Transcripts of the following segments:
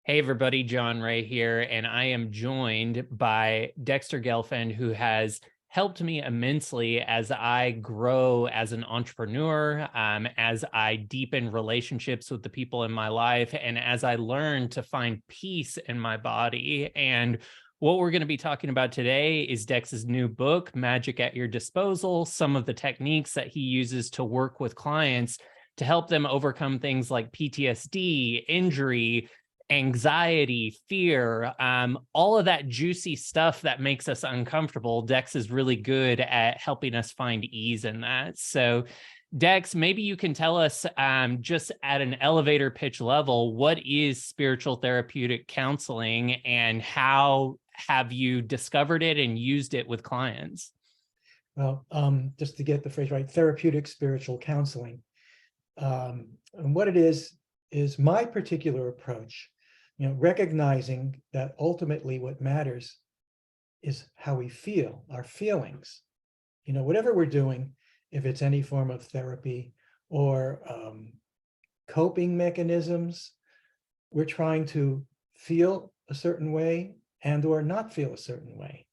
Hey everybody, Jon Ray here, and I am joined by Dexter Gelfand, who has helped me immensely as I grow as an entrepreneur, as I deepen relationships with the people in my life, and as I learn to find peace in my body. And what we're going to be talking about today is Dex's new book, Magic at Your Disposal, some of the techniques that he uses to work with clients to help them overcome things like PTSD, injury, anxiety, fear, all of that juicy stuff that makes us uncomfortable. Dex is really good at helping us find ease in that. So Dex, maybe you can tell us just at an elevator pitch level, what is spiritual therapeutic counseling and how have you discovered it and used it with clients? Well, just to get the phrase right, therapeutic spiritual counseling. And what it is my particular approach, recognizing that ultimately what matters is how we feel, our feelings. Whatever we're doing, if it's any form of therapy or coping mechanisms, we're trying to feel a certain way and or not feel a certain way.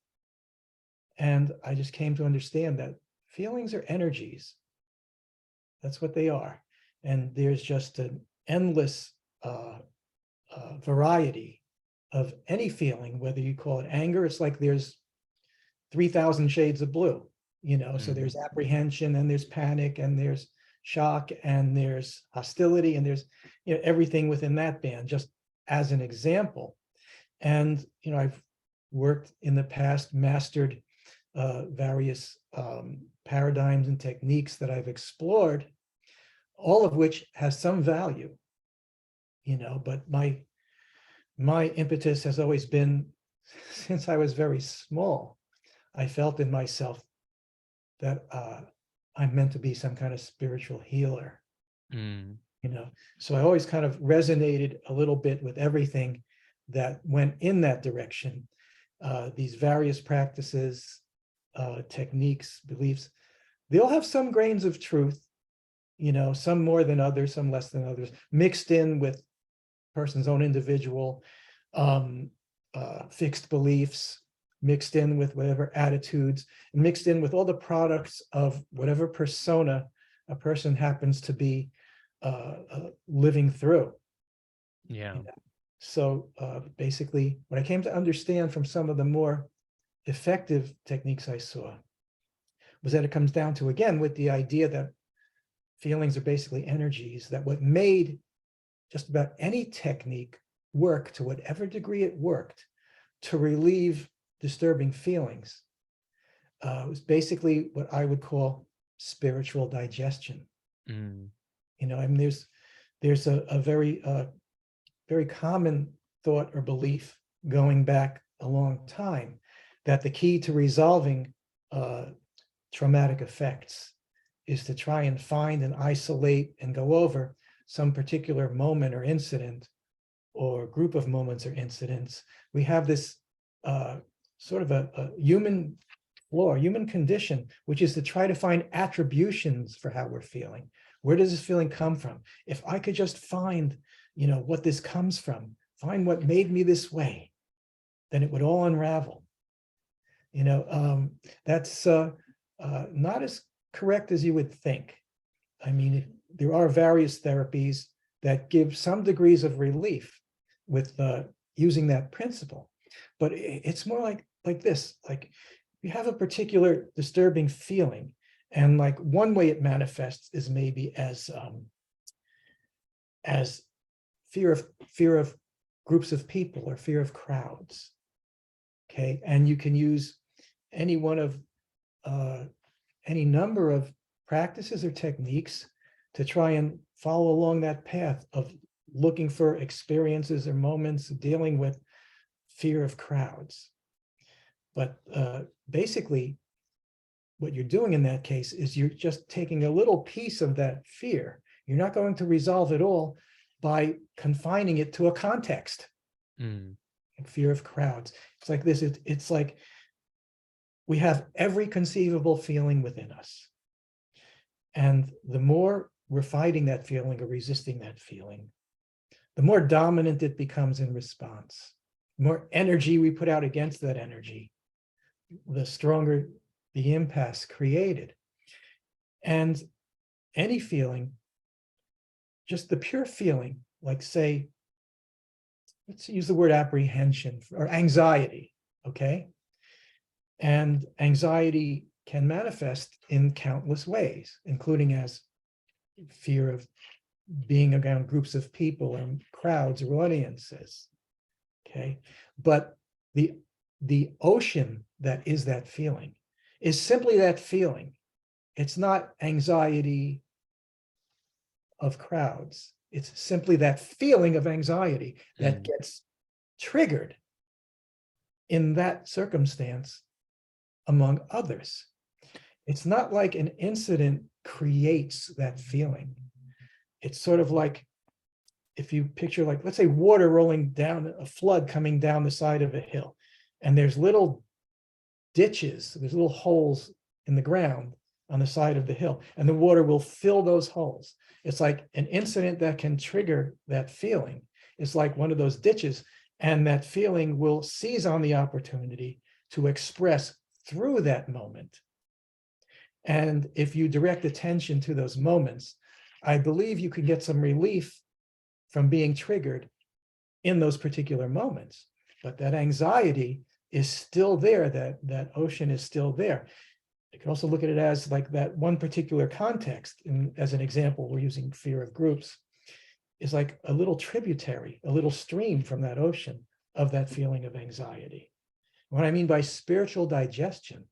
And I just came to understand that feelings are energies. That's what they are. And there's just an endless variety of any feeling, whether you call it anger. It's like there's 3,000 shades of blue, so there's apprehension and there's panic and there's shock and there's hostility and there's everything within that band, just as an example. And I've worked in the past, mastered various paradigms and techniques that I've explored, all of which has some value, but my impetus has always been, since I was very small, I felt in myself that I'm meant to be some kind of spiritual healer, so I always kind of resonated a little bit with everything that went in that direction. These various practices, techniques, beliefs, they all have some grains of truth, some more than others, some less than others, mixed in with person's own individual fixed beliefs, mixed in with whatever attitudes, mixed in with all the products of whatever persona a person happens to be living through. Yeah. So basically, what I came to understand from some of the more effective techniques I saw was that it comes down to, again, with the idea that feelings are basically energies, that what made just about any technique work, to whatever degree it worked, to relieve disturbing feelings, was basically what I would call spiritual digestion. I mean, there's a very very common thought or belief going back a long time that the key to resolving traumatic effects is to try and find and isolate and go over some particular moment or incident or group of moments or incidents. We have this sort of a human flaw, human condition, which is to try to find attributions for how we're feeling. Where does this feeling come from? If I could just find, what this comes from, find what made me this way, then it would all unravel. That's not as correct as you would think. I mean, there are various therapies that give some degrees of relief with using that principle, but it's more like this. Like, you have a particular disturbing feeling, and like one way it manifests is maybe as fear of groups of people or fear of crowds. Okay, and you can use any one of any number of practices or techniques to try and follow along that path of looking for experiences or moments dealing with fear of crowds. But basically, what you're doing in that case is you're just taking a little piece of that fear. You're not going to resolve it all by confining it to a context. Fear of crowds. It's like this. It's like we have every conceivable feeling within us. And the more we're fighting that feeling or resisting that feeling, the more dominant it becomes in response. The more energy we put out against that energy, the stronger the impasse created. And any feeling, just the pure feeling, like say, let's use the word apprehension or anxiety, okay? And anxiety can manifest in countless ways, including as fear of being around groups of people and crowds or audiences, okay? But the ocean that is that feeling is simply that feeling. It's not anxiety of crowds. It's simply that feeling of anxiety that gets triggered in that circumstance among others. It's not like an incident creates that feeling. It's sort of like if you picture, like, let's say water rolling down, a flood coming down the side of a hill, and there's little ditches, there's little holes in the ground on the side of the hill, and the water will fill those holes. It's like an incident that can trigger that feeling. It's like one of those ditches, and that feeling will seize on the opportunity to express through that moment. And if you direct attention to those moments, I believe you can get some relief from being triggered in those particular moments. But that anxiety is still there, that ocean is still there. You can also look at it as like that one particular context, as an example, we're using fear of groups, is like a little tributary, a little stream from that ocean of that feeling of anxiety. What I mean by spiritual digestion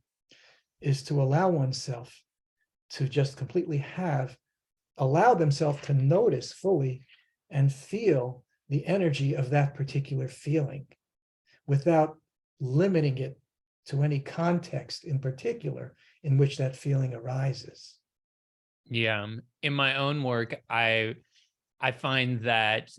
is to allow oneself to just completely allow themselves to notice fully and feel the energy of that particular feeling without limiting it to any context in particular in which that feeling arises. Yeah. In my own work, I find that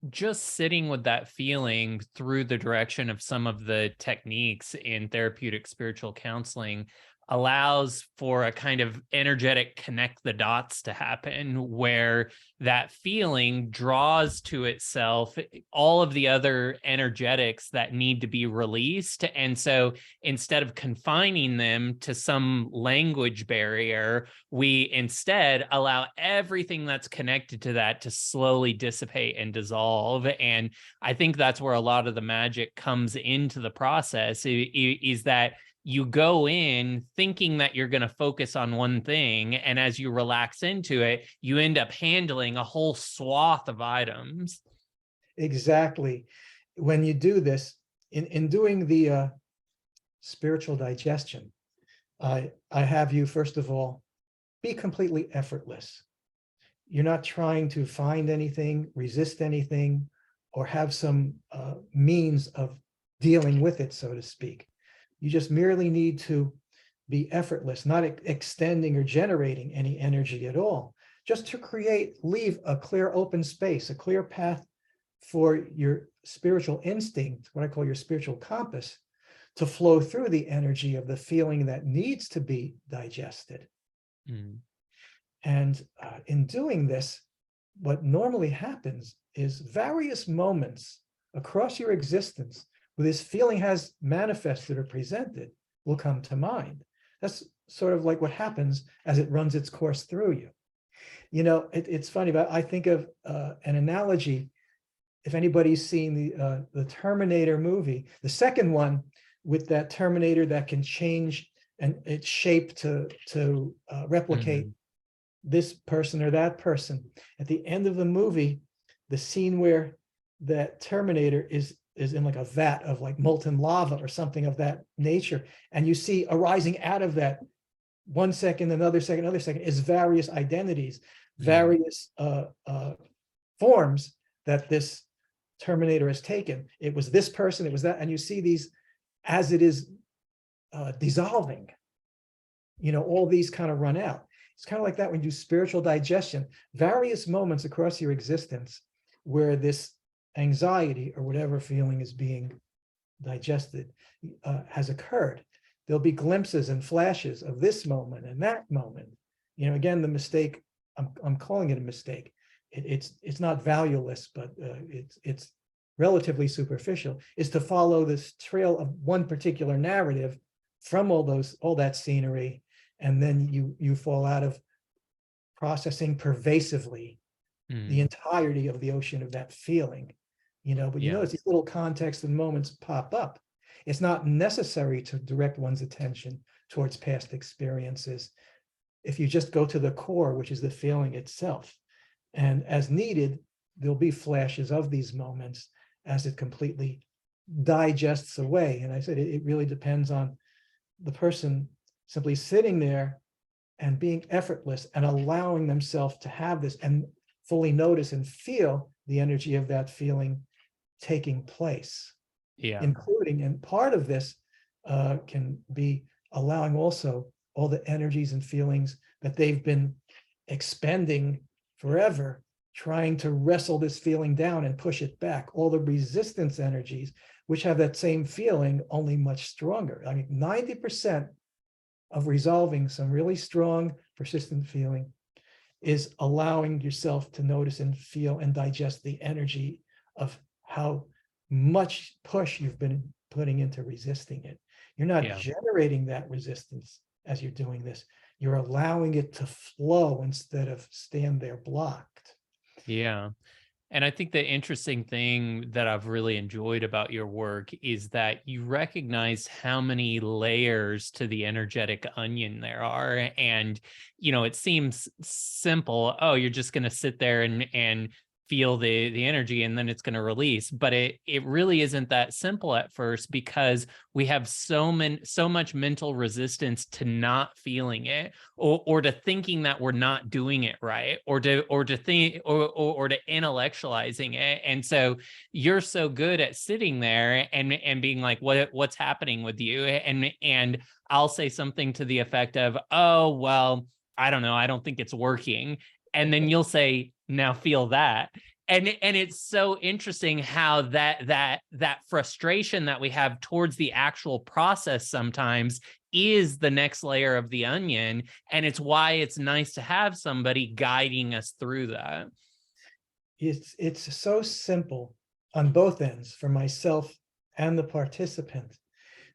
just sitting with that feeling through the direction of some of the techniques in therapeutic spiritual counseling allows for a kind of energetic connect the dots to happen, where that feeling draws to itself all of the other energetics that need to be released. And so instead of confining them to some language barrier, we instead allow everything that's connected to that to slowly dissipate and dissolve. And I think that's where a lot of the magic comes into the process, is that you go in thinking that you're going to focus on one thing, and as you relax into it, you end up handling a whole swath of items. Exactly. When you do this, in doing the spiritual digestion, I have you, first of all, be completely effortless. You're not trying to find anything, resist anything, or have some means of dealing with it, so to speak. You just merely need to be effortless, not extending or generating any energy at all, just to leave a clear open space, a clear path for your spiritual instinct, what I call your spiritual compass, to flow through the energy of the feeling that needs to be digested. And in doing this, what normally happens is various moments across your existence where this feeling has manifested or presented will come to mind. That's sort of like what happens as it runs its course through you. You know, it's funny, but I think of an analogy. If anybody's seen the Terminator movie, the second one, with that Terminator that can change and its shape to replicate this person or that person. At the end of the movie, the scene where that Terminator is in like a vat of like molten lava or something of that nature, and you see arising out of that 1 second, another second, is various identities, various forms that this Terminator has taken. It was this person, it was that, and you see these as it is dissolving, you know, all these kind of run out. It's kind of like that when you do spiritual digestion, various moments across your existence where this anxiety or whatever feeling is being digested has occurred. There'll be glimpses and flashes of this moment and that moment. You know, again, the mistake, I'm calling it a mistake, it's not valueless, but it's relatively superficial, is to follow this trail of one particular narrative from all that scenery, and then you fall out of processing pervasively the entirety of the ocean of that feeling, but you notice these little contexts and moments pop up. It's not necessary to direct one's attention towards past experiences if you just go to the core, which is the feeling itself. And as needed, there'll be flashes of these moments as it completely digests away. And I said it really depends on the person simply sitting there and being effortless and allowing themselves to have this and fully notice and feel the energy of that feeling taking place. Including, and part of this can be allowing also all the energies and feelings that they've been expending forever, trying to wrestle this feeling down and push it back, all the resistance energies, which have that same feeling, only much stronger. I mean, 90% of resolving some really strong, persistent feeling is allowing yourself to notice and feel and digest the energy of how much push you've been putting into resisting it. You're not generating that resistance as you're doing this. You're allowing it to flow instead of stand there blocked. Yeah. And I think the interesting thing that I've really enjoyed about your work is that you recognize how many layers to the energetic onion there are. And, it seems simple. Oh, you're just going to sit there and feel the energy and then it's going to release. But it really isn't that simple at first, because we have so much mental resistance to not feeling it, or to thinking that we're not doing it right, or to think or to intellectualizing it. And so you're so good at sitting there and being like, what's happening with you? And I'll say something to the effect of, oh, well, I don't know, I don't think it's working. And then you'll say, now feel that. And it's so interesting how that frustration that we have towards the actual process sometimes is the next layer of the onion. And it's why it's nice to have somebody guiding us through that. It's so simple on both ends for myself and the participant,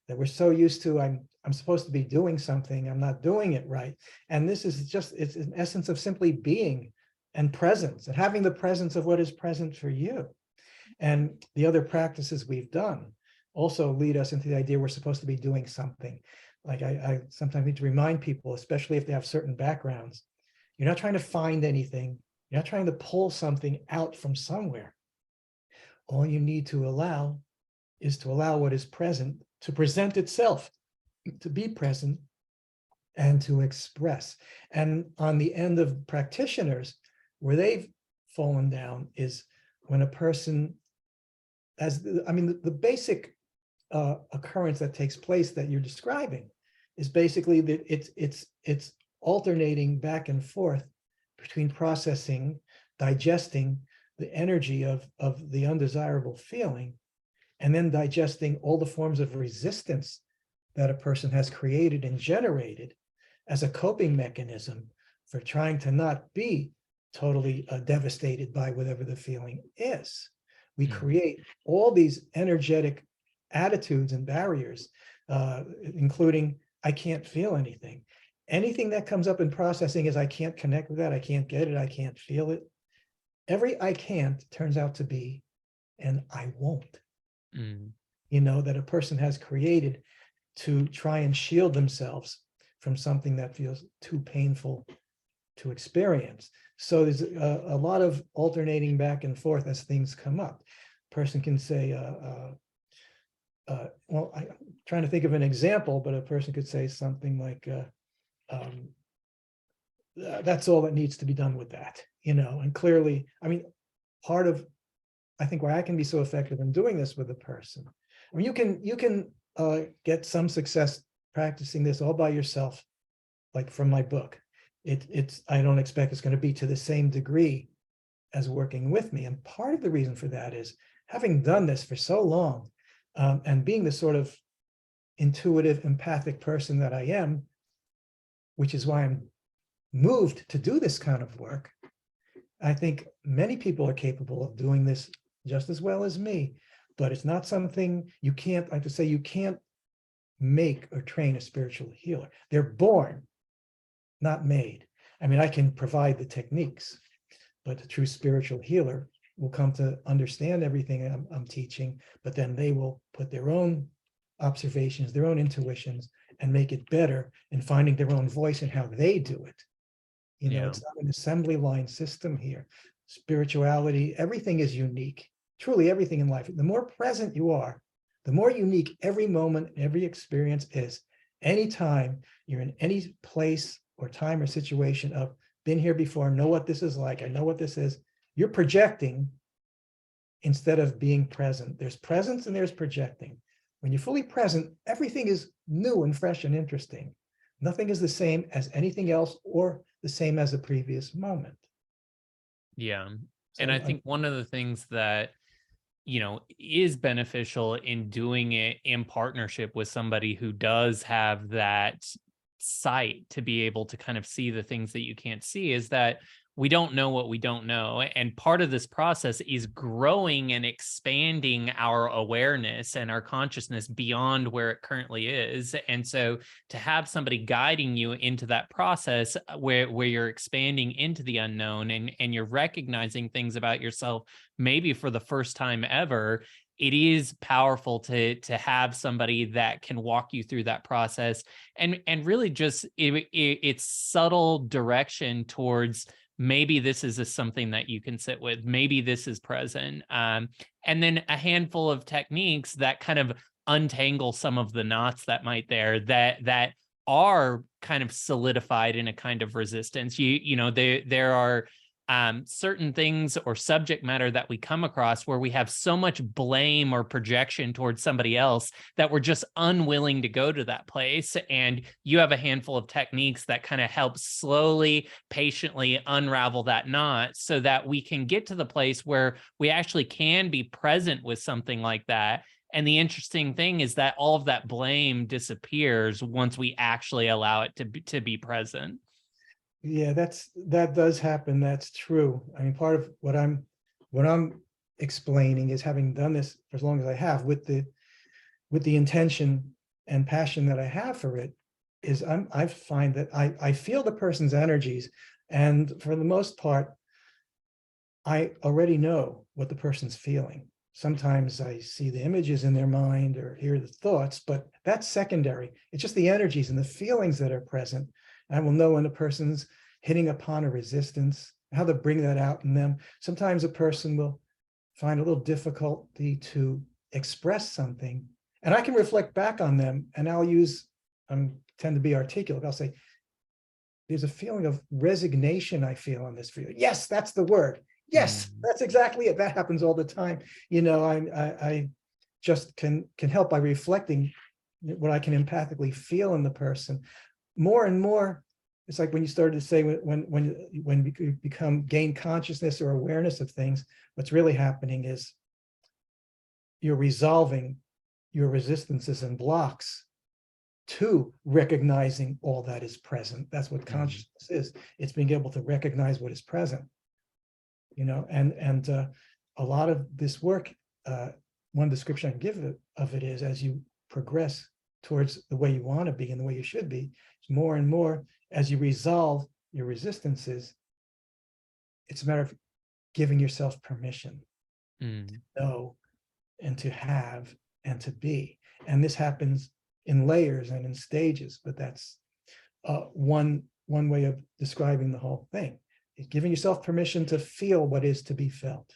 that we're so used to, I'm supposed to be doing something, I'm not doing it right. And this is it's an essence of simply being and presence, and having the presence of what is present for you. And the other practices we've done also lead us into the idea we're supposed to be doing something. Like I sometimes need to remind people, especially if they have certain backgrounds, you're not trying to find anything, you're not trying to pull something out from somewhere. All you need to allow is to allow what is present to present itself, to be present and to express. And on the end of practitioners, where they've fallen down is when a person, the basic occurrence that takes place that you're describing is basically that it's alternating back and forth between processing, digesting the energy of the undesirable feeling, and then digesting all the forms of resistance that a person has created and generated as a coping mechanism for trying to not be totally devastated by whatever the feeling is. We create all these energetic attitudes and barriers, including I can't feel anything. Anything that comes up in processing is I can't connect with that, I can't get it, I can't feel it. Every I can't turns out to be an I won't. That a person has created to try and shield themselves from something that feels too painful to experience. So there's a lot of alternating back and forth as things come up. Person can say, well, I'm trying to think of an example, but a person could say something like, that's all that needs to be done with that, and clearly, part of, I think, why I can be so effective in doing this with a person. You can get some success practicing this all by yourself, like from my book. I don't expect it's going to be to the same degree as working with me. And part of the reason for that is having done this for so long, and being the sort of intuitive, empathic person that I am, which is why I'm moved to do this kind of work. I think many people are capable of doing this just as well as me, but it's not something you can't, like to say, you can't make or train a spiritual healer. They're born, not made. I mean, I can provide the techniques, but the true spiritual healer will come to understand everything I'm teaching, but then they will put their own observations, their own intuitions, and make it better in finding their own voice in how they do it. You know, Yeah. it's not an assembly line system here. Spirituality, everything is unique. Truly everything in life. The more present you are, the more unique every moment, every experience is. Anytime you're in any place or time or situation of been here before, know what this is like, I know what this is, you're projecting instead of being present. There's presence and there's projecting. When you're fully present, everything is new and fresh and interesting. Nothing is the same as anything else or the same as a previous moment. Yeah. And I So think one of the things that, is beneficial in doing it in partnership with somebody who does have that sight to be able to kind of see the things that you can't see is that we don't know what we don't know. And part of this process is growing and expanding our awareness and our consciousness beyond where it currently is. And so to have somebody guiding you into that process where you're expanding into the unknown and you're recognizing things about yourself, maybe for the first time ever, it is powerful to have somebody that can walk you through that process and really just it's subtle direction towards maybe this is something that you can sit with, maybe this is present, and then a handful of techniques that kind of untangle some of the knots that might that are kind of solidified in a kind of resistance. There are certain things or subject matter that we come across where we have so much blame or projection towards somebody else that we're just unwilling to go to that place. And you have a handful of techniques that kind of help slowly, patiently unravel that knot so that we can get to the place where we actually can be present with something like that. And the interesting thing is that all of that blame disappears once we actually allow it to be present. yeah, that does happen. That's true. I mean, part of what I'm explaining is, having done this for as long as I have, with the intention and passion that I have for it, is I find that I feel the person's energies, and for the most part, I already know what the person's feeling. Sometimes I see the images in their mind or hear the thoughts, but that's secondary. It's just the energies and the feelings that are present. I will know when a person's hitting upon a resistance, how to bring that out in them. Sometimes a person will find a little difficulty to express something, and I can reflect back on them, and I'll use, I tend to be articulate. I'll say, there's a feeling of resignation I feel on this feeling. Yes, that's the word. Yes, that's exactly it. That happens all the time. I just can help by reflecting what I can empathically feel in the person. More and more, it's like when you started to say, when you gain consciousness or awareness of things, what's really happening is you're resolving your resistances and blocks to recognizing all that is present. That's what consciousness is. It's being able to recognize what is present. And a lot of this work, one description I can give of it is, as you progress towards the way you want to be and the way you should be, it's more and more, as you resolve your resistances, it's a matter of giving yourself permission to know and to have and to be. And this happens in layers and in stages, but that's one way of describing the whole thing. Is giving yourself permission to feel what is to be felt.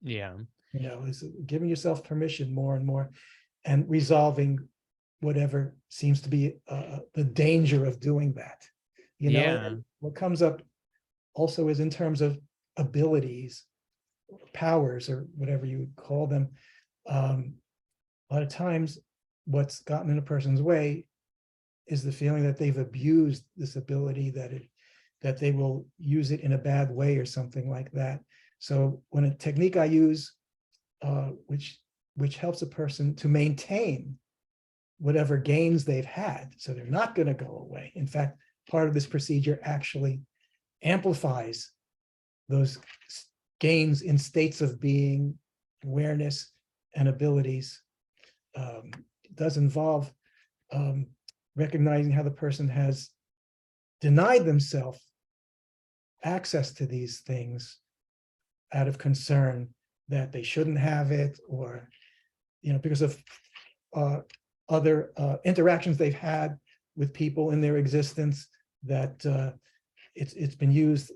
Yeah. Is giving yourself permission more and more, and resolving whatever seems to be the danger of doing that. Yeah. What comes up also is in terms of abilities, powers, or whatever you would call them. A lot of times, what's gotten in a person's way is the feeling that they've abused this ability, that they will use it in a bad way or something like that. So when a technique I use, which helps a person to maintain whatever gains they've had, so they're not going to go away. In fact, part of this procedure actually amplifies those gains in states of being, awareness, and abilities. It does involve recognizing how the person has denied themselves access to these things out of concern that they shouldn't have it, or because of other interactions they've had with people in their existence, that it's been used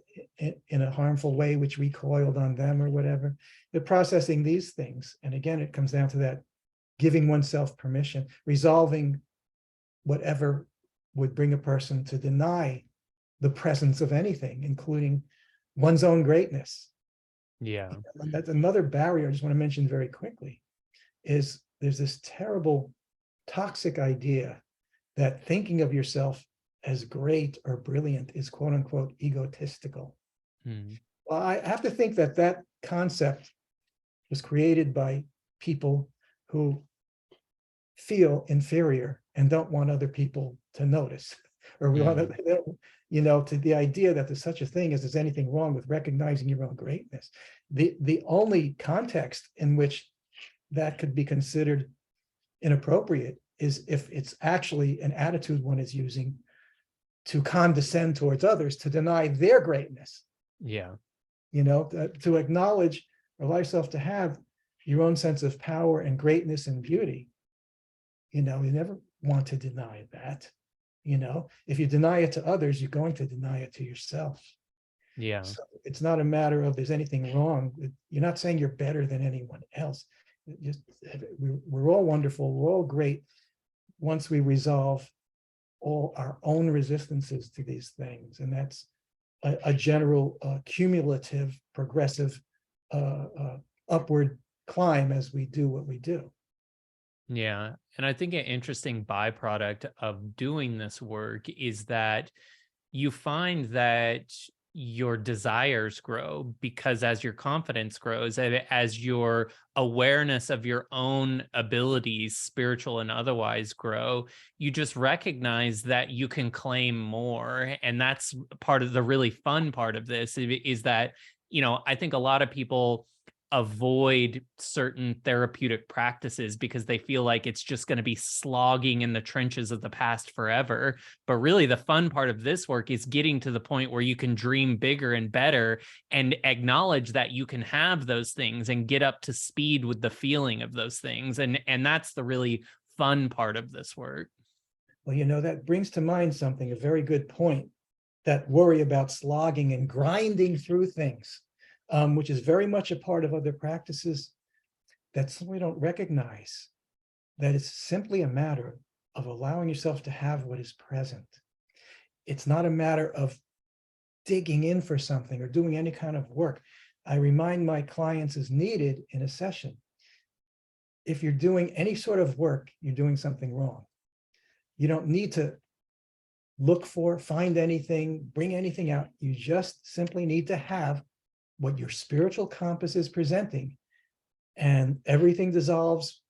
in a harmful way, which recoiled on them or whatever. They're processing these things. And again, it comes down to that giving oneself permission, resolving whatever would bring a person to deny the presence of anything, including one's own greatness. Yeah. And that's another barrier I just want to mention very quickly, is there's this terrible toxic idea that thinking of yourself as great or brilliant is quote unquote egotistical. Well, I have to think that that concept was created by people who feel inferior and don't want other people to notice, or we want to the idea that there's such a thing as there's anything wrong with recognizing your own greatness. The only context in which that could be considered inappropriate is if it's actually an attitude one is using to condescend towards others, to deny their greatness. Yeah. To acknowledge or allow yourself to have your own sense of power and greatness and beauty. You never want to deny that. If you deny it to others, you're going to deny it to yourself. Yeah. So it's not a matter of there's anything wrong. You're not saying you're better than anyone else. We're all wonderful. We're all great once we resolve all our own resistances to these things. And that's a general cumulative, progressive, upward climb as we do what we do. Yeah. And I think an interesting byproduct of doing this work is that you find that your desires grow, because as your confidence grows, as your awareness of your own abilities, spiritual and otherwise, grow, you just recognize that you can claim more. And that's part of the really fun part of this, is that, I think a lot of people avoid certain therapeutic practices because they feel like it's just going to be slogging in the trenches of the past forever. But really, the fun part of this work is getting to the point where you can dream bigger and better and acknowledge that you can have those things and get up to speed with the feeling of those things. And that's the really fun part of this work. Well, that brings to mind something, a very good point, that worry about slogging and grinding through things. Which is very much a part of other practices that we don't recognize, that it's simply a matter of allowing yourself to have what is present. It's not a matter of digging in for something or doing any kind of work. I remind my clients as needed in a session, if you're doing any sort of work, you're doing something wrong. You don't need to look for, find anything, bring anything out. You just simply need to have what your spiritual compass is presenting, and everything dissolves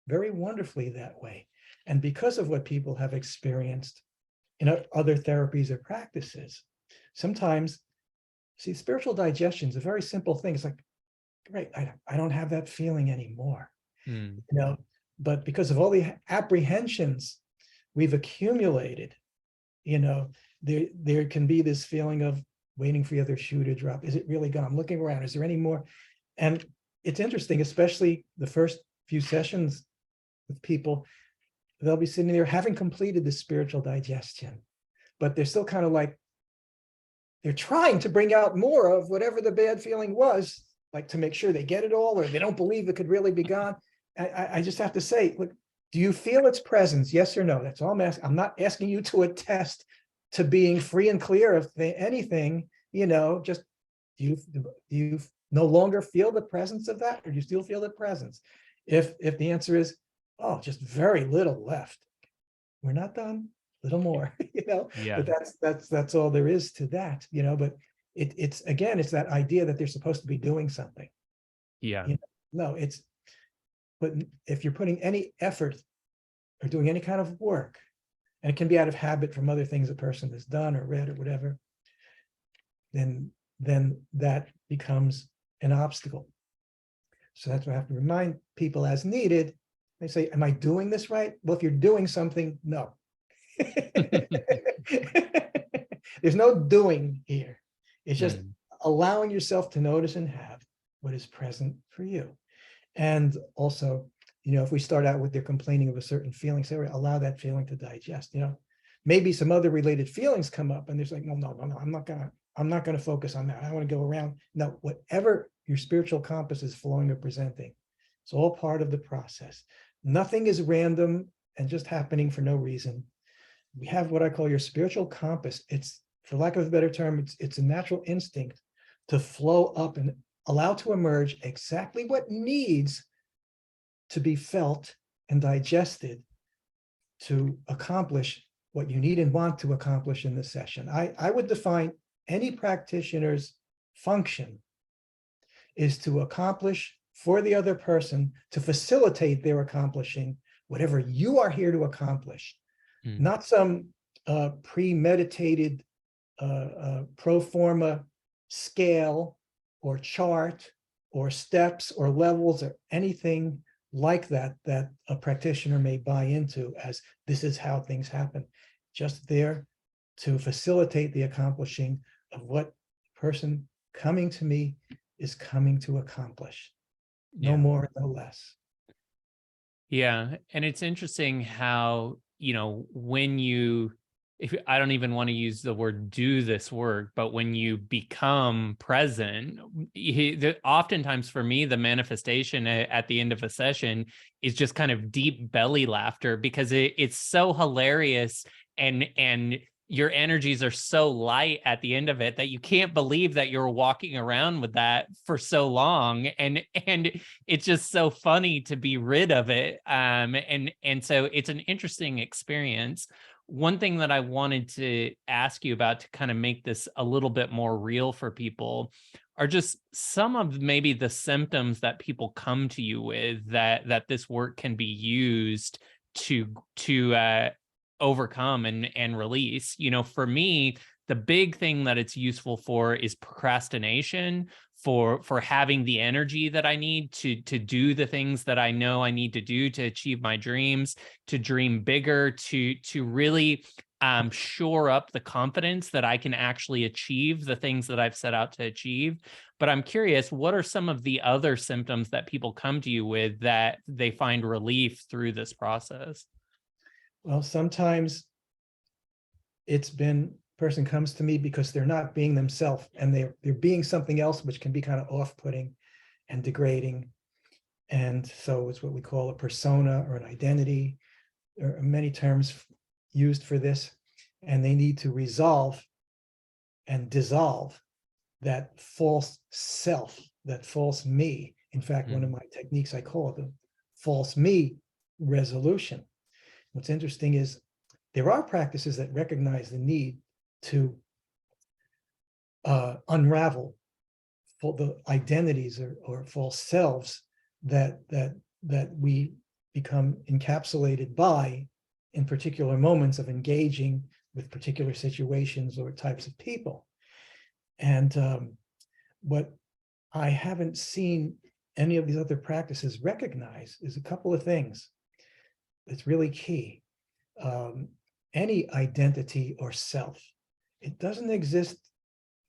very wonderfully that way. And because of what people have experienced in other therapies or practices, sometimes, spiritual digestion is a very simple thing. It's like, great, I don't have that feeling anymore. But because of all the apprehensions we've accumulated, there can be this feeling of waiting for the other shoe to drop. Is it really gone? I'm looking around. Is there any more? And it's interesting, especially the first few sessions with people, they'll be sitting there having completed the spiritual digestion, but they're still kind of like, they're trying to bring out more of whatever the bad feeling was, like to make sure they get it all, or they don't believe it could really be gone. I just have to say, look, do you feel its presence? Yes or no? That's all I'm asking. I'm not asking you to attest to being free and clear of anything, just do you no longer feel the presence of that, or do you still feel the presence? If the answer is, oh, just very little left, we're not done, a little more, Yeah. But that's all there is to that, but it's again, it's that idea that they're supposed to be doing something. Yeah. No, but if you're putting any effort or doing any kind of work, and it can be out of habit from other things a person has done or read or whatever, then then that becomes an obstacle. So that's why I have to remind people as needed. They say, am I doing this right? Well, if you're doing something, no. There's no doing here. It's just allowing yourself to notice and have what is present for you. And also, if we start out with they're complaining of a certain feeling, say, allow that feeling to digest. Maybe some other related feelings come up, and there's like, no, I'm not gonna focus on that. I want to go around. No, whatever your spiritual compass is flowing or presenting, it's all part of the process. Nothing is random and just happening for no reason. We have what I call your spiritual compass. It's, for lack of a better term, it's a natural instinct to flow up and allow to emerge exactly what needs to be felt and digested to accomplish what you need and want to accomplish in the session. I would define any practitioner's function is to accomplish for the other person, to facilitate their accomplishing whatever you are here to accomplish, not some premeditated pro forma scale or chart or steps or levels or anything like that a practitioner may buy into as this is how things happen. Just there to facilitate the accomplishing of what the person coming to me is coming to accomplish. No more, no less. Yeah. And it's interesting how, when if I don't even want to use the word do this work, but when you become present, oftentimes for me, the manifestation at the end of a session is just kind of deep belly laughter, because it's so hilarious, and your energies are so light at the end of it that you can't believe that you're walking around with that for so long. And it's just so funny to be rid of it. And so it's an interesting experience. One thing that I wanted to ask you about to kind of make this a little bit more real for people are just some of maybe the symptoms that people come to you with that this work can be used to overcome and release. For me, the big thing that it's useful for is procrastination, for having the energy that I need to do the things that I know I need to do to achieve my dreams, to dream bigger, to really shore up the confidence that I can actually achieve the things that I've set out to achieve. But I'm curious, what are some of the other symptoms that people come to you with that they find relief through this process? Well, sometimes it's been person comes to me because they're not being themselves and they're being something else, which can be kind of off-putting and degrading. And so it's what we call a persona or an identity. There are many terms used for this, and they need to resolve and dissolve that false self, that false me. In fact, one of my techniques, I call it the false me resolution. What's interesting is there are practices that recognize the need to unravel the identities or false selves that we become encapsulated by in particular moments of engaging with particular situations or types of people. And what I haven't seen any of these other practices recognize is a couple of things that's really key. Any identity or self, it doesn't exist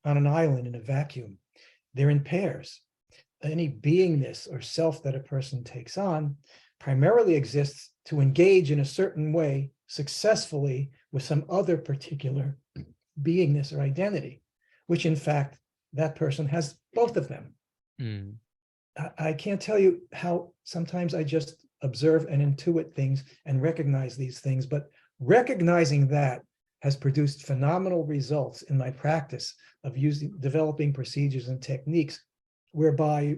on an island in a vacuum. They're in pairs. Any beingness or self that a person takes on primarily exists to engage in a certain way successfully with some other particular beingness or identity, which in fact, that person has both of them. I can't tell you how sometimes I just observe and intuit things and recognize these things, but recognizing that has produced phenomenal results in my practice of developing procedures and techniques, whereby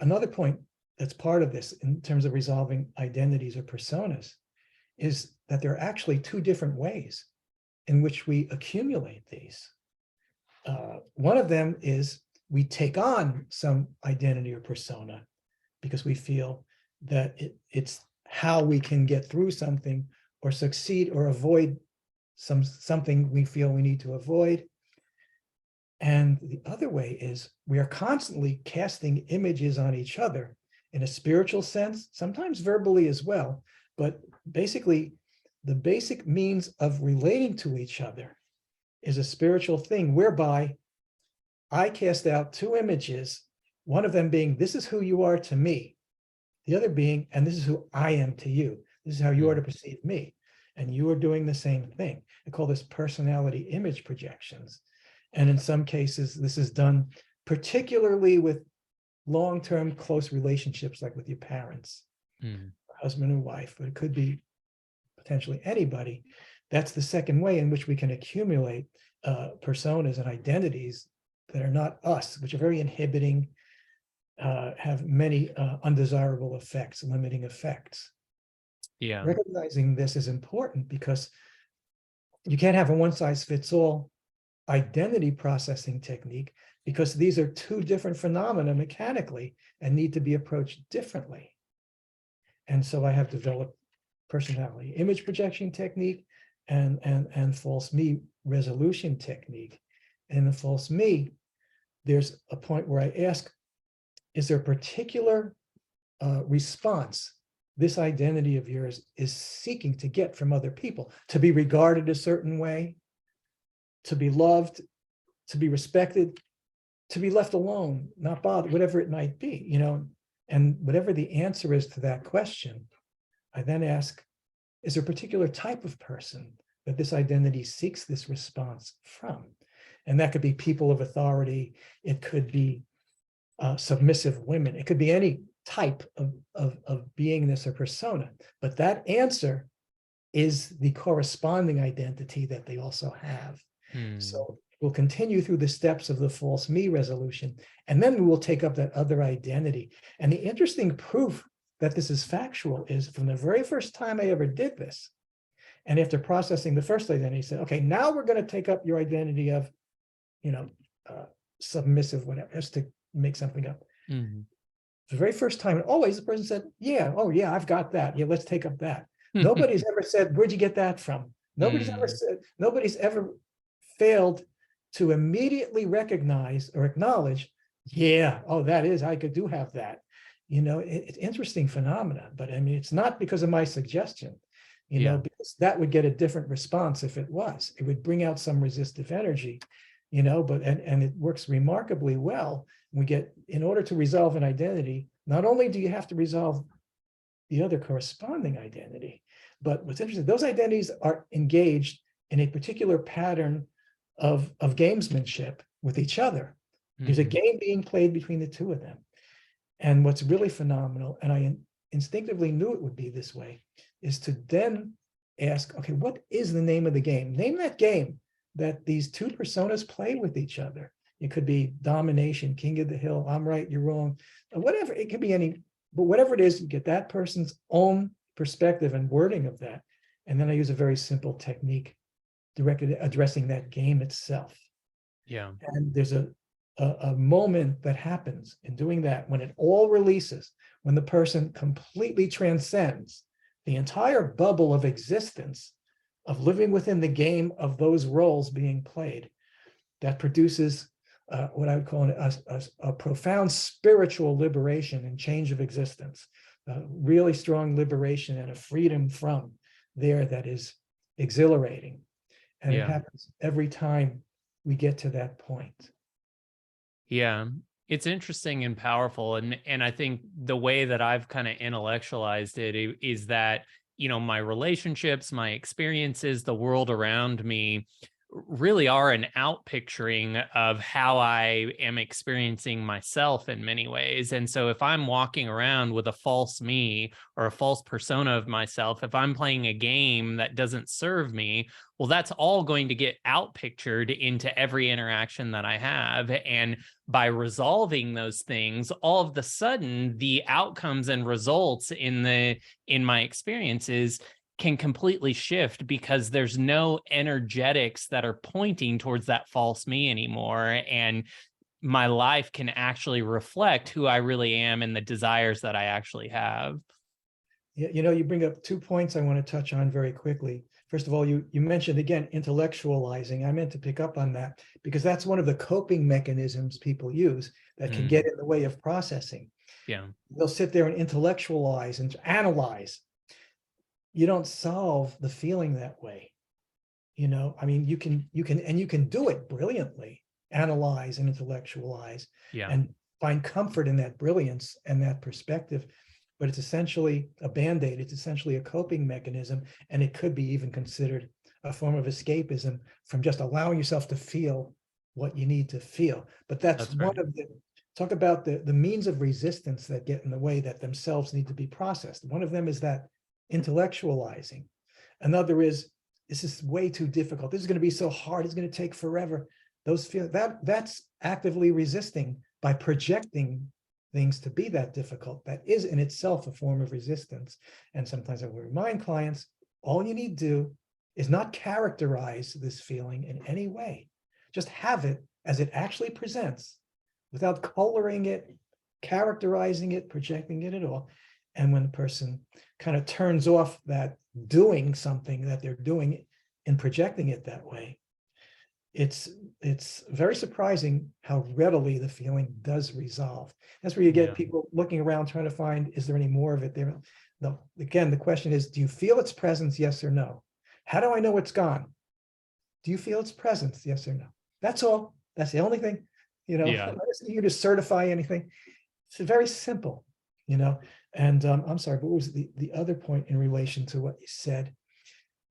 another point that's part of this in terms of resolving identities or personas is that there are actually two different ways in which we accumulate these. One of them is we take on some identity or persona because we feel that it's how we can get through something or succeed or avoid something we feel we need to avoid. And the other way is we are constantly casting images on each other in a spiritual sense, sometimes verbally as well. But basically, the basic means of relating to each other is a spiritual thing whereby I cast out two images, one of them being, this is who you are to me. The other being, and this is who I am to you. This is how you are to perceive me. And you are doing the same thing. I call this personality image projections. And in some cases, this is done particularly with long-term close relationships, like with your parents, husband and wife, but it could be potentially anybody. That's the second way in which we can accumulate personas and identities that are not us, which are very inhibiting, have many undesirable effects, limiting effects. Yeah. Recognizing this is important because you can't have a one-size-fits-all identity processing technique, because these are two different phenomena mechanically and need to be approached differently. And so I have developed personality image projection technique and false me resolution technique. And in the false me, there's a point where I ask, is there a particular response this identity of yours is seeking to get from other people? To be regarded a certain way, to be loved, to be respected, to be left alone, not bothered, whatever it might be, you know. And whatever the answer is to that question, I then ask, is there a particular type of person that this identity seeks this response from? And that could be people of authority. It could be submissive women. It could be any type of beingness or persona. But that answer is the corresponding identity that they also have. So we'll continue through the steps of the false me resolution, and then we will take up that other identity. And the interesting proof that this is factual is from the very first time I ever did this, and after processing the first identity, said, okay, now we're going to take up your identity of, you know, submissive, whatever, just to make something up. The very first time, and always the person said, yeah, oh yeah, I've got that. Yeah, let's take up that. Nobody's ever said, where'd you get that from? Nobody's ever said, nobody's ever failed to immediately recognize or acknowledge, yeah, oh, that is, I do have that. You know, it's interesting phenomena, but I mean, it's not because of my suggestion, you know, because that would get a different response if it was. It would bring out some resistive energy, you know, but, and it works remarkably well. We get, in order to resolve an identity, not only do you have to resolve the other corresponding identity, but what's interesting, those identities are engaged in a particular pattern of gamesmanship with each other. There's a game being played between the two of them. And what's really phenomenal, and I instinctively knew it would be this way, is to then ask, okay, what is the name of the game? Name that game that these two personas play with each other. It could be domination, king of the hill, I'm right, you're wrong, whatever. It could be any, but whatever it is, you get that person's own perspective and wording of that. And then I use a very simple technique directed at addressing that game itself. Yeah. And there's a moment that happens in doing that when it all releases, when the person completely transcends the entire bubble of existence of living within the game of those roles being played, that produces what I would call a profound spiritual liberation and change of existence, really strong liberation and a freedom from there that is exhilarating. And it happens every time we get to that point. Yeah, it's interesting and powerful. And I think the way that I've kind of intellectualized it is that, you know, my relationships, my experiences, the world around me really are an outpicturing of how I am experiencing myself in many ways. And so if I'm walking around with a false me or a false persona of myself, if I'm playing a game that doesn't serve me, well, that's all going to get outpictured into every interaction that I have. And by resolving those things, all of the sudden, the outcomes and results in my experiences can completely shift, because there's no energetics that are pointing towards that false me anymore. And my life can actually reflect who I really am and the desires that I actually have. Yeah, you know, you bring up 2 points I want to touch on very quickly. first of all, you mentioned again, intellectualizing. I meant to pick up on that because that's one of the coping mechanisms people use that can get in the way of processing. Yeah. They'll sit there and intellectualize and analyze. You don't solve the feeling that way. I mean, you can do it brilliantly, analyze and intellectualize Yeah. and find comfort in that brilliance and that perspective. But it's essentially a Band-Aid. It's essentially a coping mechanism. And it could be even considered a form of escapism from just allowing yourself to feel what you need to feel. But that's one of the, talk about the means of resistance that get in the way that themselves need to be processed. One of them is that intellectualizing. Another is, this is way too difficult. This is going to be so hard. It's going to take forever. Those feel that's actively resisting by projecting things to be that difficult. That is in itself a form of resistance. And sometimes I will remind clients, all you need to do is not characterize this feeling in any way. Just have it as it actually presents without coloring it, characterizing it, projecting it at all. And when the person kind of turns off that doing something that they're doing and projecting it that way, it's very surprising how readily the feeling does resolve. That's where you get people looking around trying to find, is there any more of it there? No. Again, the question is, do you feel its presence, yes or no? How do I know it's gone? Do you feel its presence, yes or no? That's all. That's the only thing. I'm not asking you to certify anything. It's very simple, And I'm sorry, but what was the other point in relation to what you said?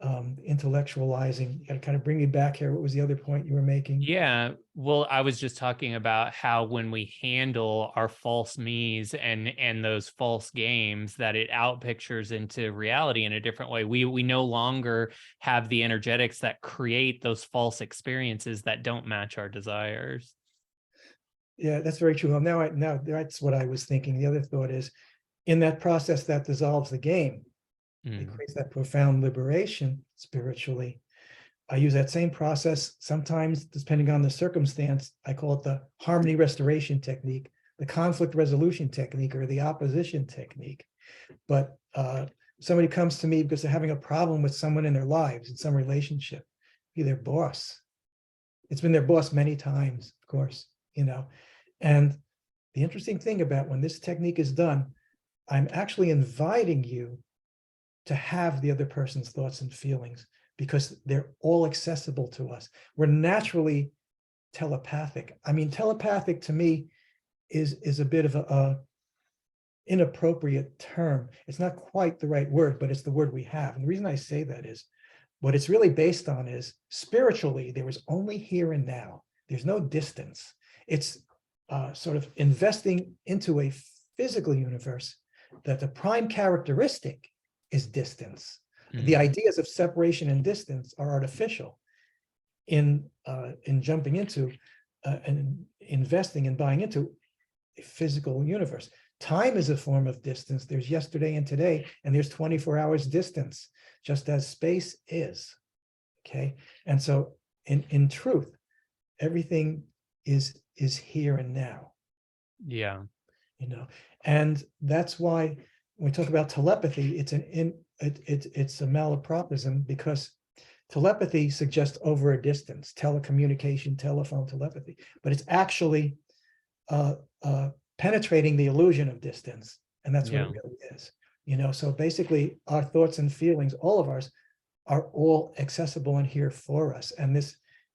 Intellectualizing. You got to kind of bring me back here. What was the other point you were making? Yeah. Well, I was just talking about how when we handle our false me's and those false games, that it outpictures into reality in a different way. We no longer have the energetics that create those false experiences that don't match our desires. Yeah, that's very true. Now that's what I was thinking. The other thought is, in that process that dissolves the game, it creates that profound liberation spiritually. I use that same process sometimes, depending on the circumstance. I call it the harmony restoration technique, the conflict resolution technique, or the opposition technique. But somebody comes to me because they're having a problem with someone in their lives, in some relationship, be their boss. It's been their boss many times, of course, And the interesting thing about when this technique is done, I'm actually inviting you to have the other person's thoughts and feelings because they're all accessible to us. We're naturally telepathic. I mean, telepathic to me is a bit of a inappropriate term. It's not quite the right word, but it's the word we have. And the reason I say that is what it's really based on is spiritually, there is only here and now. There's no distance. It's sort of investing into a physical universe that the prime characteristic is distance. The ideas of separation and distance are artificial in jumping into and investing and buying into a physical universe. Time is a form of distance. There's yesterday and today, and there's 24 hours distance, just as space is. Okay, and so in truth, everything is here and now. Yeah. And that's why when we talk about telepathy, it's a malapropism, because telepathy suggests over a distance, telecommunication, telephone telepathy, but it's actually penetrating the illusion of distance, and that's what it really is. So basically, our thoughts and feelings, all of ours, are all accessible and here for us. And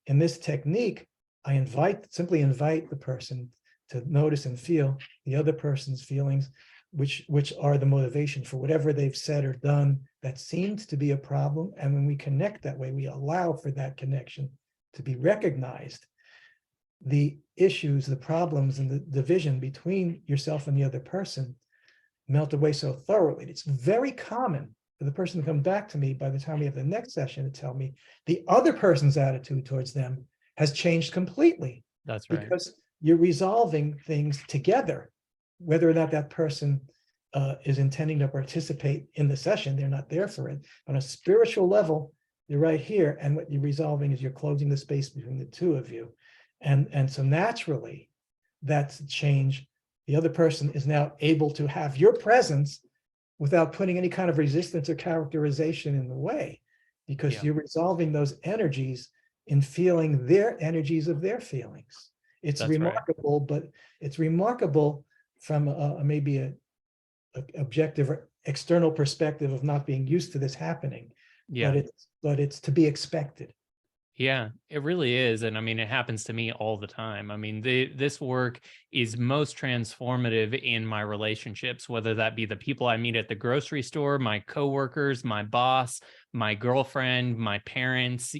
in this technique, I simply invite the person to notice and feel the other person's feelings, which are the motivation for whatever they've said or done that seems to be a problem. And when we connect that way, we allow for that connection to be recognized. The issues, the problems, and the division between yourself and the other person melt away so thoroughly. It's very common for the person to come back to me by the time we have the next session to tell me the other person's attitude towards them has changed completely. That's right. Because you're resolving things together, whether or not that person is intending to participate in the session. They're not there for it. On a spiritual level, you're right here. And what you're resolving is you're closing the space between the two of you. And so naturally, that's a change. The other person is now able to have your presence without putting any kind of resistance or characterization in the way. because Yeah, you're resolving those energies in feeling their energies of their feelings. It's that's right. remarkable, but it's remarkable from maybe a objective or external perspective of not being used to this happening, Yeah. but it's to be expected. Yeah, it really is. And I mean, it happens to me all the time. I mean, this work is most transformative in my relationships, whether that be the people I meet at the grocery store, my coworkers, my boss, my girlfriend, my parents.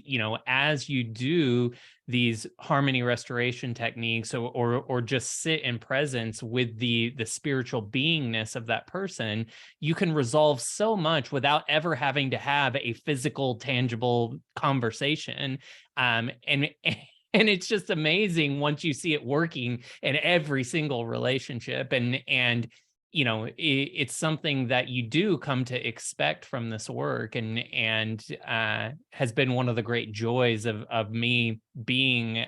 As you do these harmony restoration techniques, or just sit in presence with the spiritual beingness of that person, you can resolve so much without ever having to have a physical, tangible conversation. And and it's just amazing once you see it working in every single relationship. It's something that you do come to expect from this work, and has been one of the great joys of me being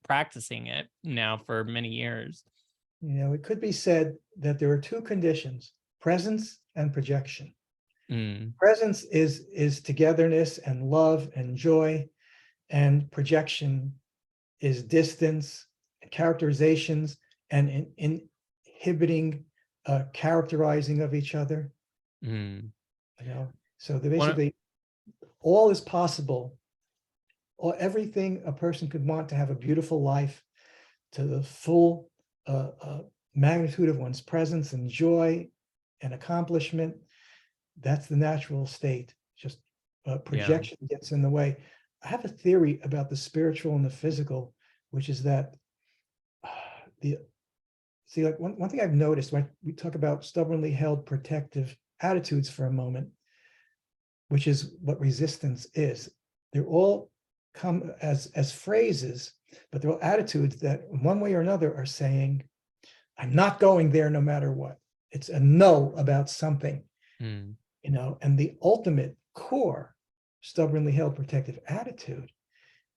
practicing it now for many years. It could be said that there are two conditions: presence and projection. Mm, Presence is togetherness and love and joy, and projection is distance, characterizations, and inhibiting characterizing of each other. mm. So they One, basically, all is possible, or everything a person could want to have a beautiful life, to the full magnitude of one's presence and joy and accomplishment. That's the natural state. Just yeah. projection gets in the way. I have a theory about the spiritual and the physical, which is that like one thing I've noticed when we talk about stubbornly held protective attitudes for a moment, which is what resistance is. They're all come as phrases, but they're all attitudes that in one way or another are saying, I'm not going there no matter what. It's a no about something. Mm, And the ultimate core stubbornly held protective attitude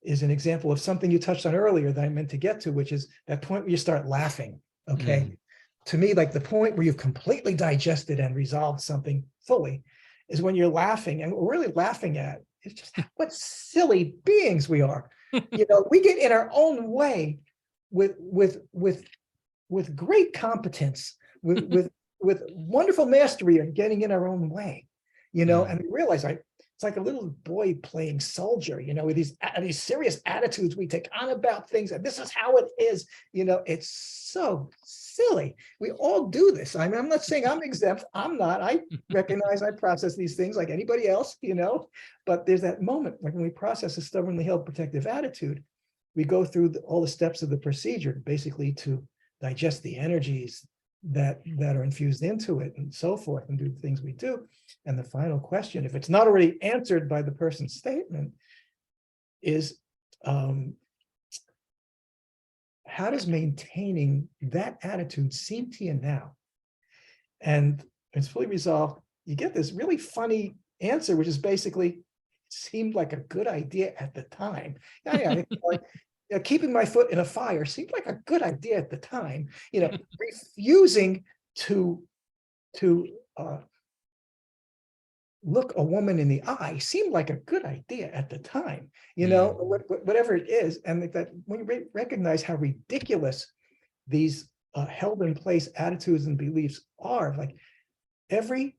is an example of something you touched on earlier that I meant to get to, which is that point where you start laughing. Okay. mm. To me, like the point where you've completely digested and resolved something fully is when you're laughing, and what we're really laughing at is just what silly beings we are. We get in our own way with great competence, with wonderful mastery of getting in our own way, and Mm. we realize it's like a little boy playing soldier, with these serious attitudes we take on about things, and this is how it is. It's so silly. We all do this. I'm not saying I'm exempt. I'm not. I recognize I process these things like anybody else, but there's that moment when we process a stubbornly held protective attitude, we go through all the steps of the procedure, basically to digest the energies that are infused into it and so forth, and do the things we do. And the final question, if it's not already answered by the person's statement, is how does maintaining that attitude seem to you now? And it's fully resolved. You get this really funny answer, which is basically, it seemed like a good idea at the time. Yeah. Keeping my foot in a fire seemed like a good idea at the time. Refusing to look a woman in the eye seemed like a good idea at the time. Mm. Whatever it is, and that when you recognize how ridiculous these held in place attitudes and beliefs are, like every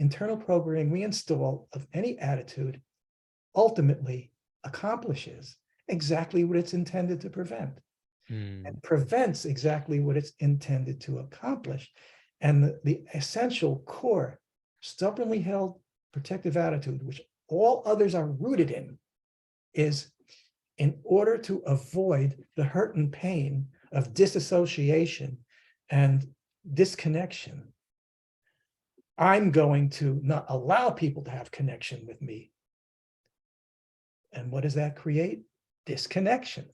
internal programming we install of any attitude ultimately accomplishes exactly what it's intended to prevent, Mm. and prevents exactly what it's intended to accomplish. And the essential core stubbornly held protective attitude, which all others are rooted in, is in order to avoid the hurt and pain of disassociation and disconnection, I'm going to not allow people to have connection with me. And what does that create? Disconnection.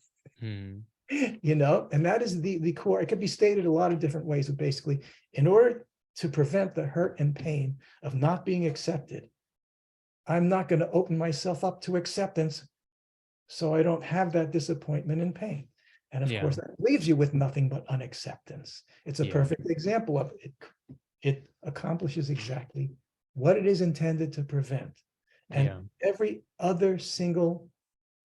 Mm. And that is the core. It could be stated a lot of different ways, but basically, in order to prevent the hurt and pain of not being accepted, I'm not going to open myself up to acceptance, so I don't have that disappointment and pain. And of course, Yeah. that leaves you with nothing but unacceptance. It's a Yeah. perfect example of it. It accomplishes exactly what it is intended to prevent. And Yeah. every other single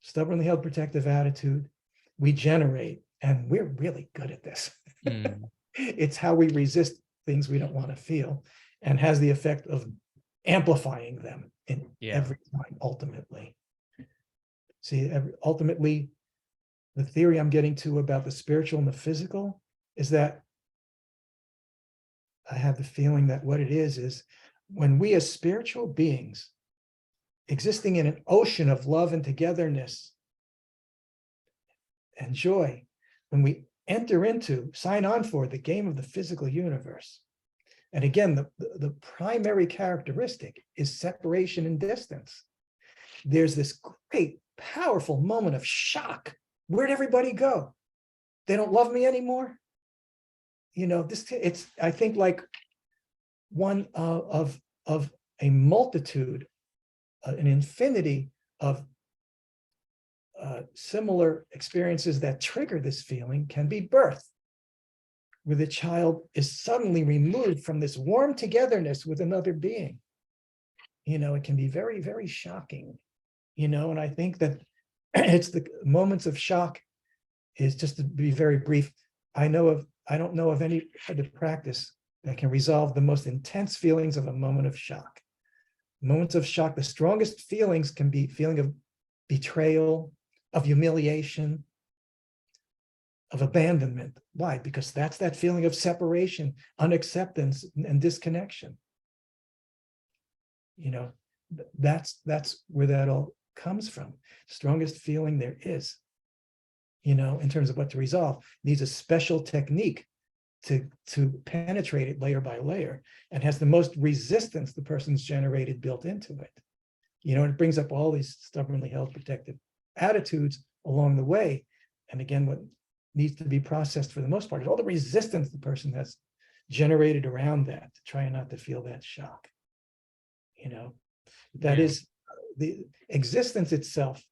stubbornly held protective attitude we generate, and we're really good at this. Mm. It's how we resist things we don't want to feel, and has the effect of amplifying them in Yeah. every time, ultimately. See, ultimately, the theory I'm getting to about the spiritual and the physical is that I have the feeling that what it is when we as spiritual beings existing in an ocean of love and togetherness and joy, when we enter into, sign on for the game of the physical universe. And again, the primary characteristic is separation and distance. There's this great, powerful moment of shock. Where'd everybody go? They don't love me anymore? It's, I think, like one of a multitude, an infinity of similar experiences that trigger this feeling can be birth, where the child is suddenly removed from this warm togetherness with another being. It can be very, very shocking, and I think that it's the moments of shock is, just to be very brief, I don't know of any other practice that can resolve the most intense feelings of a moment of shock. Moments of shock, the strongest feelings can be feeling of betrayal, of humiliation, of abandonment. Why? Because that's that feeling of separation, unacceptance, and disconnection. That's where that all comes from. Strongest feeling there is, in terms of what to resolve, needs a special technique to penetrate it layer by layer, and has the most resistance the person's generated built into it. It brings up all these stubbornly held protective attitudes along the way. And again, what needs to be processed for the most part is all the resistance the person has generated around that, to try not to feel that shock. That Yeah. is the existence itself,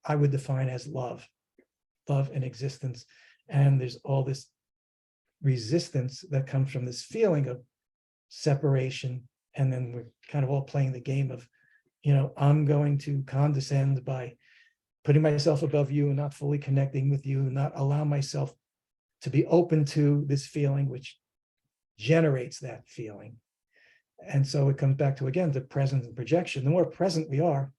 I would define as love and existence. And there's all this resistance that comes from this feeling of separation. And then we're kind of all playing the game of, I'm going to condescend by putting myself above you and not fully connecting with you, and not allow myself to be open to this feeling, which generates that feeling. And so it comes back to, again, the presence and projection. The more present we are,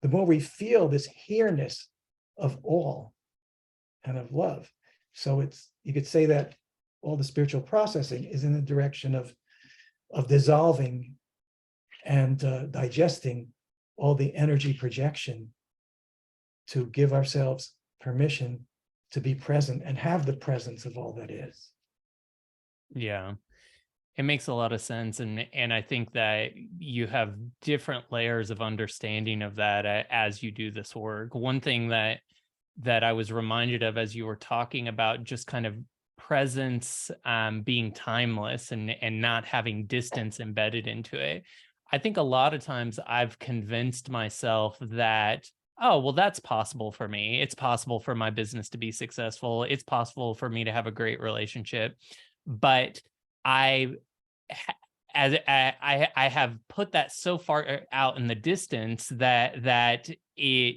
the more we feel this here-ness of all and of love. So you could say that all the spiritual processing is in the direction of dissolving and digesting all the energy projection, to give ourselves permission to be present and have the presence of all that is. Yeah. It makes a lot of sense, and I think that you have different layers of understanding of that as you do this work. One thing that I was reminded of as you were talking about just kind of presence being timeless and not having distance embedded into it. I think a lot of times I've convinced myself that, oh, well, that's possible for me. It's possible for my business to be successful. It's possible for me to have a great relationship. But I as I have put that so far out in the distance that it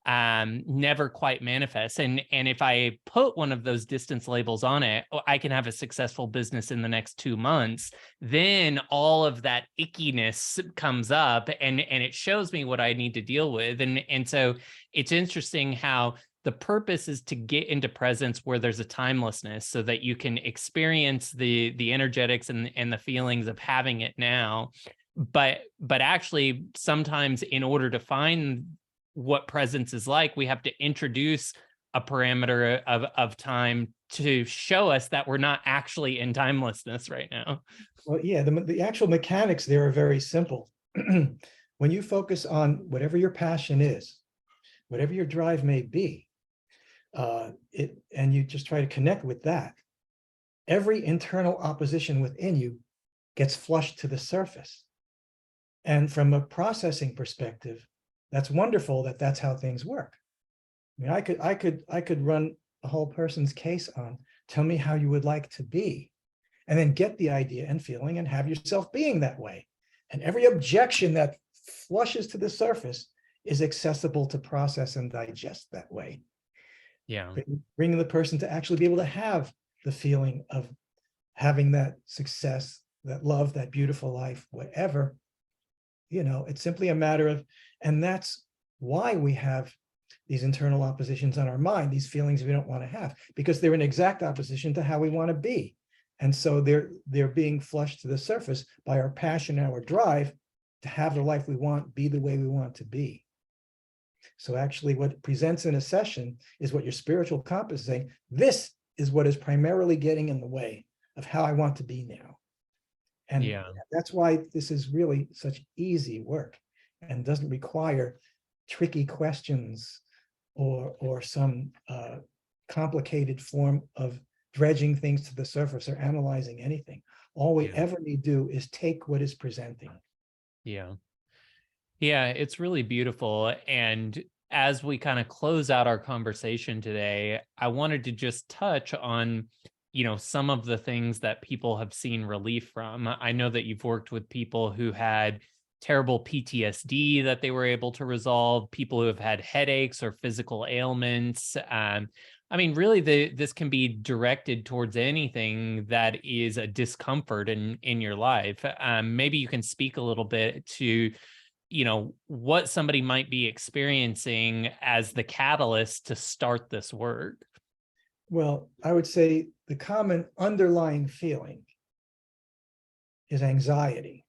never quite manifests. And if I put one of those distance labels on it, oh, I can have a successful business in the next 2 months, then all of that ickiness comes up and it shows me what I need to deal with. And so it's interesting how the purpose is to get into presence where there's a timelessness, so that you can experience the energetics and the feelings of having it now. But actually, sometimes in order to find what presence is like, we have to introduce a parameter of time to show us that we're not actually in timelessness right now. Well, yeah, the actual mechanics there are very simple. When you focus on whatever your passion is, whatever your drive may be, and you just try to connect with that, every internal opposition within you gets flushed to the surface. And from a processing perspective, that's wonderful that that's how things work. I mean, I could run a whole person's case on, tell me how you would like to be, and then get the idea and feeling and have yourself being that way. And every objection that flushes to the surface is accessible to process and digest that way. Yeah. Bringing the person to actually be able to have the feeling of having that success, that love, that beautiful life, whatever, it's simply a matter of, and that's why we have these internal oppositions on our mind, these feelings we don't want to have, because they're in exact opposition to how we want to be. And so they're being flushed to the surface by our passion, our drive to have the life we want, be the way we want to be. So actually what presents in a session is what your spiritual compass is saying. This is what is primarily getting in the way of how I want to be now. And that's why this is really such easy work and doesn't require tricky questions or some complicated form of dredging things to the surface or analyzing anything. All we ever need to do is take what is presenting. Yeah. Yeah, it's really beautiful. And as we kind of close out our conversation today, I wanted to just touch on, some of the things that people have seen relief from. I know that you've worked with people who had terrible PTSD that they were able to resolve, people who have had headaches or physical ailments. Really, this can be directed towards anything that is a discomfort in your life. Maybe you can speak a little bit to what somebody might be experiencing as the catalyst to start this work. Well, I would say the common underlying feeling is anxiety,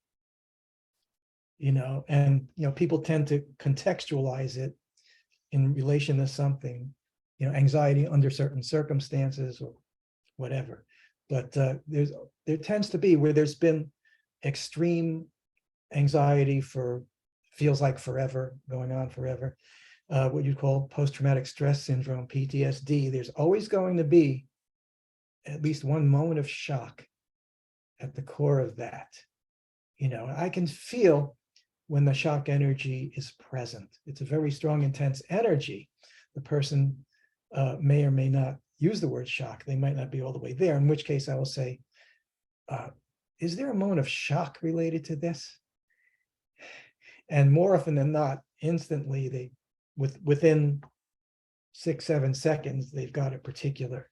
and, people tend to contextualize it in relation to something, anxiety under certain circumstances or whatever. But there tends to be where there's been extreme anxiety for feels like forever, going on forever, what you call post-traumatic stress syndrome, PTSD, there's always going to be at least one moment of shock at the core of that. I can feel when the shock energy is present. It's a very strong, intense energy. The person may or may not use the word shock. They might not be all the way there, in which case I will say, is there a moment of shock related to this? And more often than not, instantly, within 6-7 seconds, they've got a particular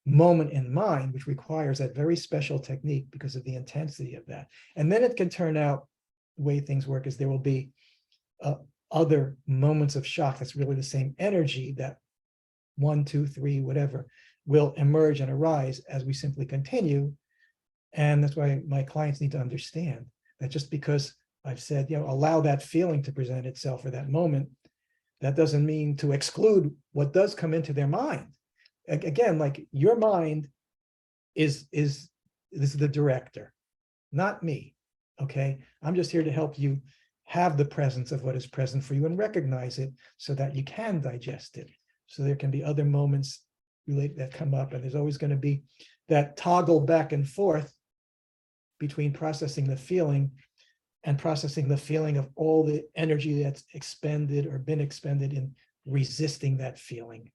moment in mind, which requires that very special technique because of the intensity of that. And then it can turn out, the way things work is there will be other moments of shock that's really the same energy, that 1, 2, 3, whatever, will emerge and arise as we simply continue. And that's why my clients need to understand that just because I've said, allow that feeling to present itself for that moment, that doesn't mean to exclude what does come into their mind. Again, like your mind is the director, not me. Okay. I'm just here to help you have the presence of what is present for you and recognize it so that you can digest it. So there can be other moments related that come up, and there's always going to be that toggle back and forth between processing the feeling and processing the feeling of all the energy that's expended or been expended in resisting that feeling.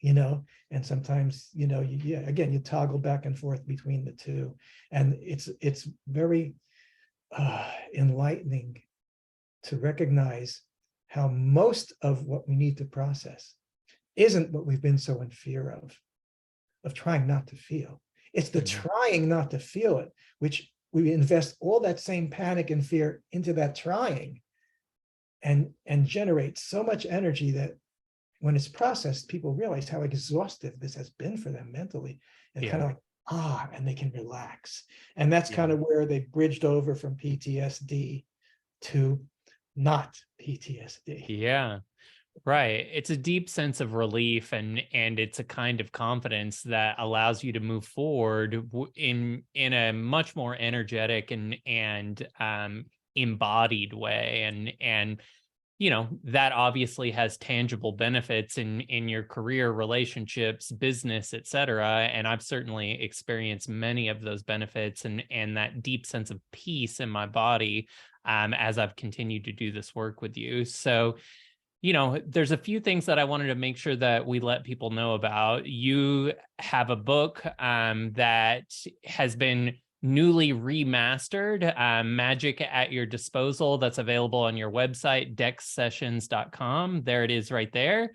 And sometimes, again, you toggle back and forth between the two. And it's very enlightening to recognize how most of what we need to process isn't what we've been so in fear of trying not to feel. It's the trying not to feel it, which we invest all that same panic and fear into that trying and generate so much energy that when it's processed, people realize how exhaustive this has been for them mentally, and kind of like, and they can relax. And that's kind of where they bridged over from PTSD to not PTSD. Yeah. Right. It's a deep sense of relief, and it's a kind of confidence that allows you to move forward in a much more energetic and embodied way. And that obviously has tangible benefits in your career, relationships, business, etc. And I've certainly experienced many of those benefits and that deep sense of peace in my body as I've continued to do this work with you. So there's a few things that I wanted to make sure that we let people know about. You have a book that has been newly remastered Magic at Your Disposal that's available on your website, dexsessions.com. There it is right there.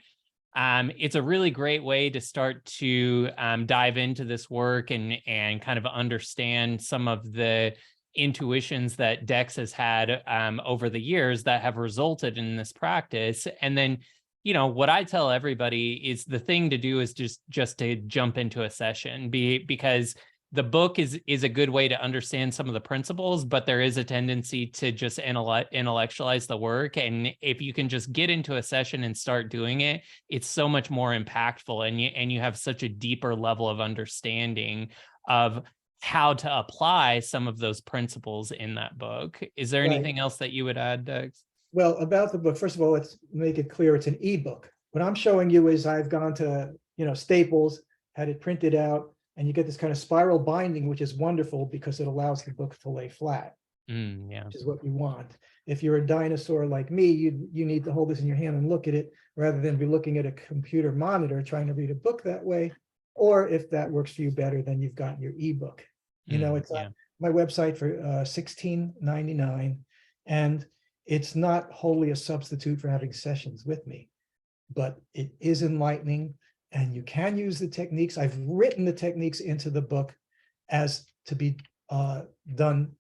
It's a really great way to start to dive into this work and kind of understand some of the intuitions that Dex has had over the years that have resulted in this practice. And then, you know, what I tell everybody is the thing to do is just to jump into a session, because the book is a good way to understand some of the principles, but there is a tendency to just intellectualize the work. And if you can just get into a session and start doing it, it's so much more impactful, and you have such a deeper level of understanding of how to apply some of those principles in that book. Is there Right. anything else that you would add, Dex? Well, about the book, first of all, let's make it clear it's an ebook. What I'm showing you is I've gone to, Staples, had it printed out, and you get this kind of spiral binding, which is wonderful because it allows the book to lay flat, Yeah. which is what you want. If you're a dinosaur like me, you need to hold this in your hand and look at it rather than be looking at a computer monitor trying to read a book that way. Or if that works for you better, then you've got your ebook. It's Yeah. on my website for $16.99, and it's not wholly a substitute for having sessions with me, but it is enlightening, and you can use the techniques. I've written the techniques into the book as to be done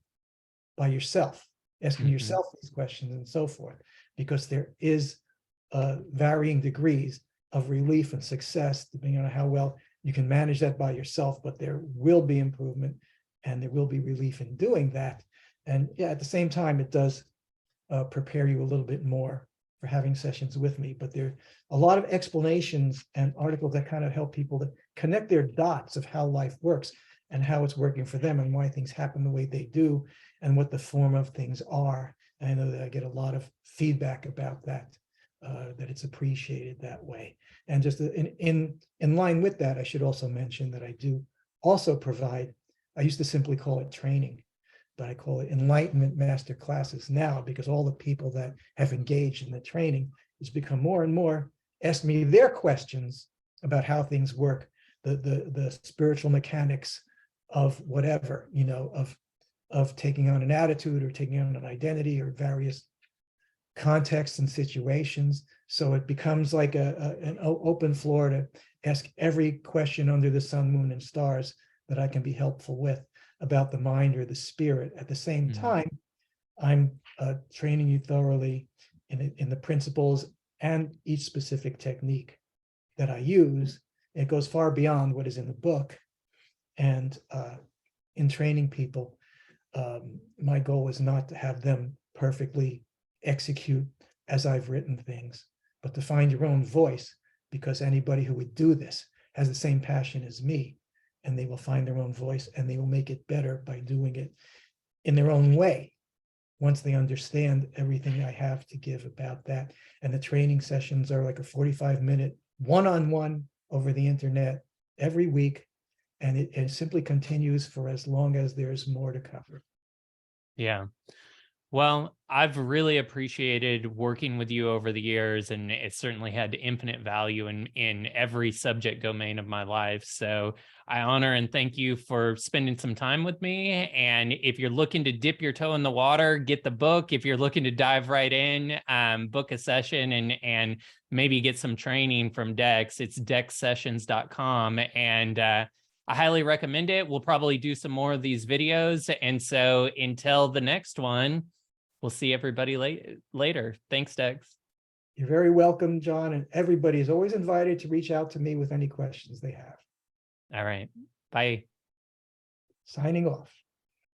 by yourself, asking yourself these questions and so forth, because there is varying degrees of relief and success depending on how well you can manage that by yourself, but there will be improvement and there will be relief in doing that. And yeah, at the same time, it does prepare you a little bit more for having sessions with me. But there are a lot of explanations and articles that kind of help people to connect their dots of how life works and how it's working for them and why things happen the way they do and what the form of things are. And I know that I get a lot of feedback about that, that it's appreciated that way. And just in line with that, I should also mention that I do also provide, I used to simply call it training, but I call it enlightenment master classes now, because all the people that have engaged in the training, it's become more and more ask me their questions about how things work, the spiritual mechanics of whatever, of taking on an attitude or taking on an identity or various contexts and situations. So it becomes like an open floor to ask every question under the sun, moon, and stars that I can be helpful with about the mind or the spirit. At the same time, I'm training you thoroughly in the principles and each specific technique that I use. It goes far beyond what is in the book. And in training people, my goal is not to have them perfectly execute as I've written things, but to find your own voice, because anybody who would do this has the same passion as me, and they will find their own voice and they will make it better by doing it in their own way once they understand everything I have to give about that. And the training sessions are like a 45-minute one-on-one over the internet every week, and it simply continues for as long as there's more to cover. Yeah. Well, I've really appreciated working with you over the years, and it certainly had infinite value in every subject domain of my life. So I honor and thank you for spending some time with me. And if you're looking to dip your toe in the water, get the book. If you're looking to dive right in, book a session and maybe get some training from Dex, it's dexsessions.com. And I highly recommend it. We'll probably do some more of these videos. And so until the next one, we'll see everybody later. Thanks, Dex. You're very welcome, John, and everybody is always invited to reach out to me with any questions they have. All right. Bye. Signing off.